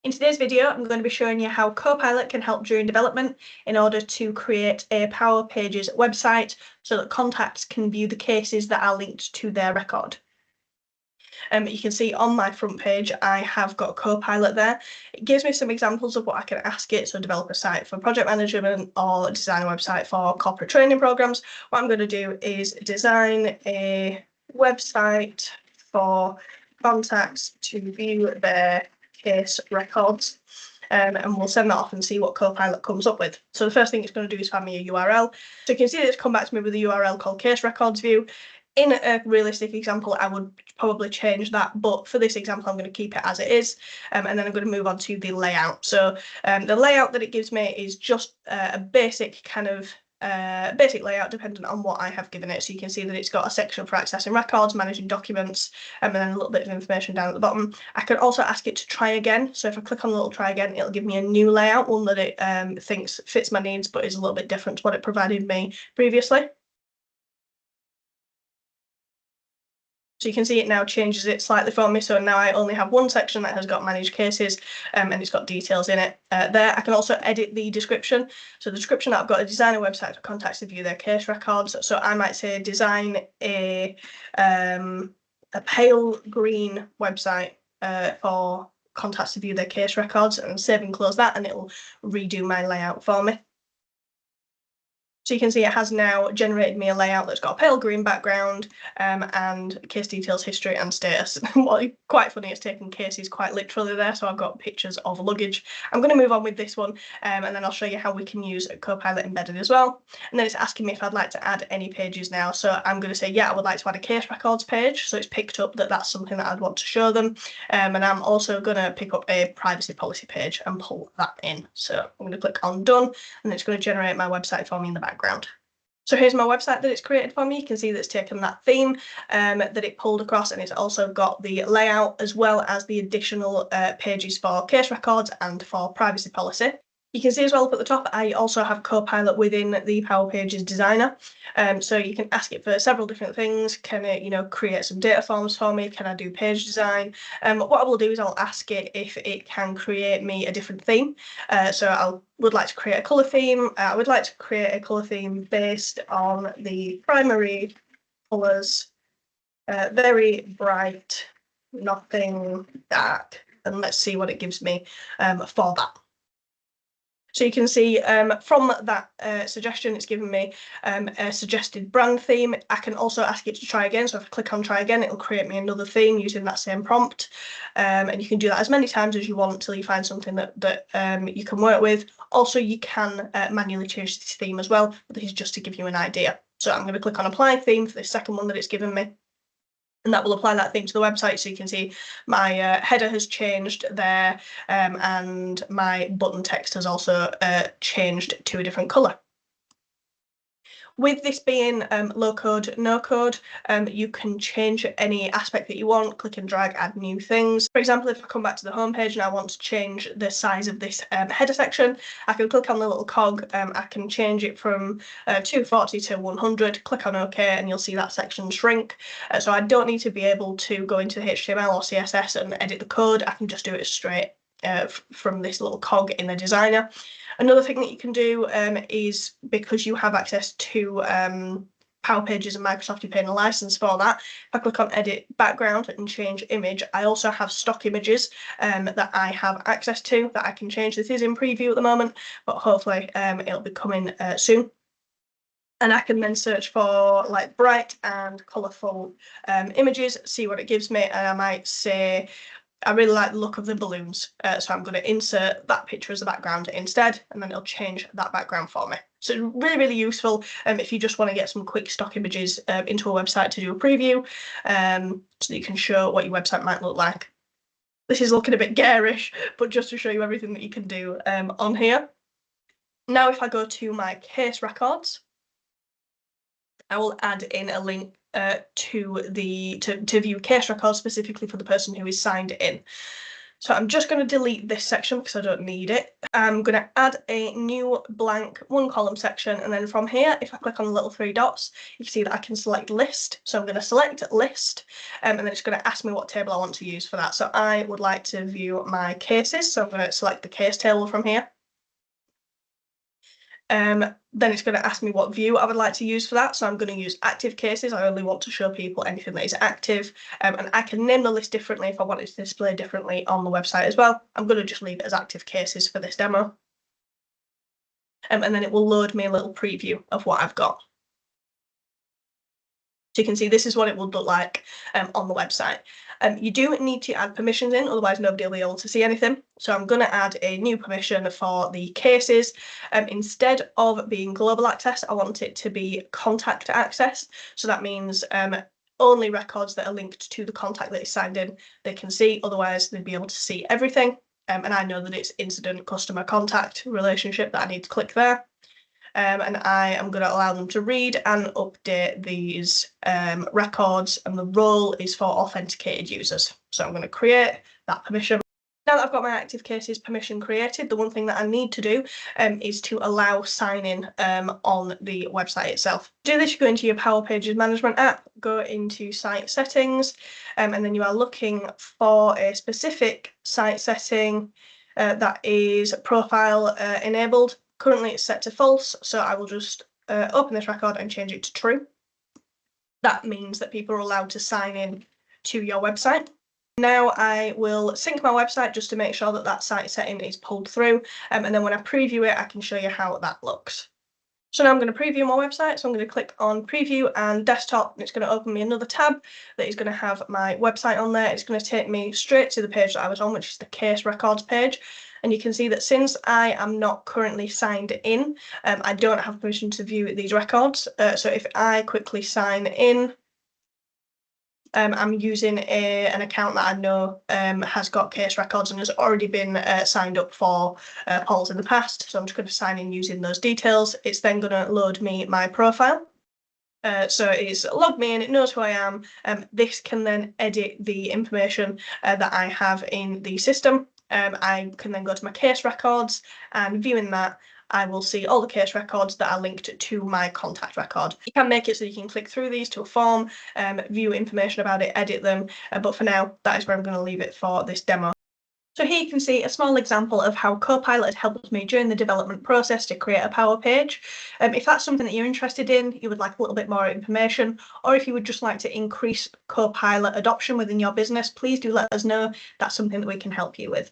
In today's video, I'm going to be showing you how Copilot can help during development in order to create a Power Pages website so that contacts can view the cases that are linked to their record. You can see on my front page, I have got Copilot there. It gives me some examples of what I can ask it. So develop a site for project management or design a website for corporate training programs. What I'm going to do is design a website for contacts to view their case records. And we'll send that off and see what Copilot comes up with. So the first thing it's going to do is find me a URL. So you can see that it's come back to me with a URL called case records view. In a realistic example, I would probably change that, but for this example, I'm going to keep it as it is, and then I'm going to move on to the layout. So the layout that it gives me is just a basic kind of basic layout dependent on what I have given it. So you can see that it's got a section for accessing records, managing documents, and then a little bit of information down at the bottom. I could also ask it to try again. So if I click on the little try again, it'll give me a new layout, one that it thinks fits my needs, but is a little bit different to what it provided me previously. So you can see it now changes it slightly for me. So now I only have one section that has got managed cases and it's got details in it there. I can also edit the description. So the description that I've got to design a website for contacts to view their case records. So I might say design a pale green website for contacts to view their case records, and save and close that, and it'll redo my layout for me. So you can see it has now generated me a layout that's got a pale green background and case details, history and status. Well, quite funny, it's taken cases quite literally there, so I've got pictures of luggage. I'm going to move on with this one and then I'll show you how we can use Copilot embedded as well. And then it's asking me if I'd like to add any pages now. So I'm going to say, yeah, I would like to add a case records page. So it's picked up that that's something that I'd want to show them. And I'm also going to pick up a privacy policy page and pull that in. So I'm going to click on done, and it's going to generate my website for me in the background. So here's my website that it's created for me. You can see that it's taken that theme that it pulled across, and it's also got the layout as well as the additional pages for case records and for privacy policy. You can see as well up at the top, I also have Copilot within the Power Pages designer. So you can ask it for several different things. Can it, create some data forms for me? Can I do page design? What I will do is I'll ask it if it can create me a different theme. So I would like to create a colour theme. I would like to create a colour theme based on the primary colours, very bright, nothing dark. And let's see what it gives me for that. So you can see from that suggestion, it's given me a suggested brand theme. I can also ask it to try again. So if I click on try again, it'll create me another theme using that same prompt. And you can do that as many times as you want until you find something that you can work with. Also, you can manually change this theme as well, but this is just to give you an idea. So I'm going to click on apply theme for the second one that it's given me. And that will apply that theme to the website. So you can see my header has changed there, and my button text has also changed to a different colour. With this being low code, no code, you can change any aspect that you want, click and drag, add new things. For example, if I come back to the home page and I want to change the size of this header section, I can click on the little cog, I can change it from 240 to 100, click on OK, and you'll see that section shrink. So I don't need to be able to go into HTML or CSS and edit the code, I can just do it straight from this little cog in the designer. Another thing that you can do is, because you have access to Power Pages and Microsoft, you're paying a license for that. If I click on edit background and change image, I also have stock images that I have access to that I can change. This is in preview at the moment, but hopefully it'll be coming soon. And I can then search for like bright and colourful images, see what it gives me, and I might say, I really like the look of the balloons, so I'm going to insert that picture as the background instead, and then it'll change that background for me. So it's really, really useful if you just want to get some quick stock images into a website to do a preview, so that you can show what your website might look like. This is looking a bit garish, but just to show you everything that you can do on here. Now if I go to my case records, I will add in a link to view case records specifically for the person who is signed in. So I'm just going to delete this section because I don't need it. I'm going to add a new blank 1-column section, and then from here, if I click on the little 3 dots, you can see that I can select list. So I'm going to select list, and then it's going to ask me what table I want to use for that. So I would like to view my cases, so I'm going to select the case table from here. Then it's going to ask me what view I would like to use for that. So I'm going to use active cases. I only want to show people anything that is active. And I can name the list differently if I want it to display differently on the website as well. I'm going to just leave it as active cases for this demo. And then it will load me a little preview of what I've got. So you can see this is what it would look like on the website. You do need to add permissions in, otherwise nobody will be able to see anything. So I'm going to add a new permission for the cases. Instead of being global access, I want it to be contact access. So that means only records that are linked to the contact that is signed in, they can see, otherwise they'd be able to see everything. And I know that it's incident customer contact relationship that I need to click there. And I am going to allow them to read and update these records, and the role is for authenticated users. So I'm going to create that permission. Now that I've got my active cases permission created, the one thing that I need to do is to allow sign-in on the website itself. To do this, you go into your Power Pages management app, go into site settings, and then you are looking for a specific site setting that is profile enabled. Currently it's set to false, so I will just open this record and change it to true. That means that people are allowed to sign in to your website. Now I will sync my website just to make sure that that site setting is pulled through, and then when I preview it, I can show you how that looks. So now I'm going to preview my website, so I'm going to click on preview and desktop, and it's going to open me another tab that is going to have my website on there. It's going to take me straight to the page that I was on, which is the case records page. And you can see that since I am not currently signed in, I don't have permission to view these records. So if I quickly sign in, I'm using an account that I know has got case records and has already been signed up for polls in the past. So I'm just going to sign in using those details. It's then going to load me my profile. So it's logged me in, it knows who I am. This can then edit the information that I have in the system. I can then go to my case records, and viewing that, I will see all the case records that are linked to my contact record. You can make it so you can click through these to a form, view information about it, edit them, but for now, that is where I'm going to leave it for this demo. So here you can see a small example of how Copilot has helped me during the development process to create a Power Page. If that's something that you're interested in, you would like a little bit more information, or if you would just like to increase Copilot adoption within your business, please do let us know. That's something that we can help you with.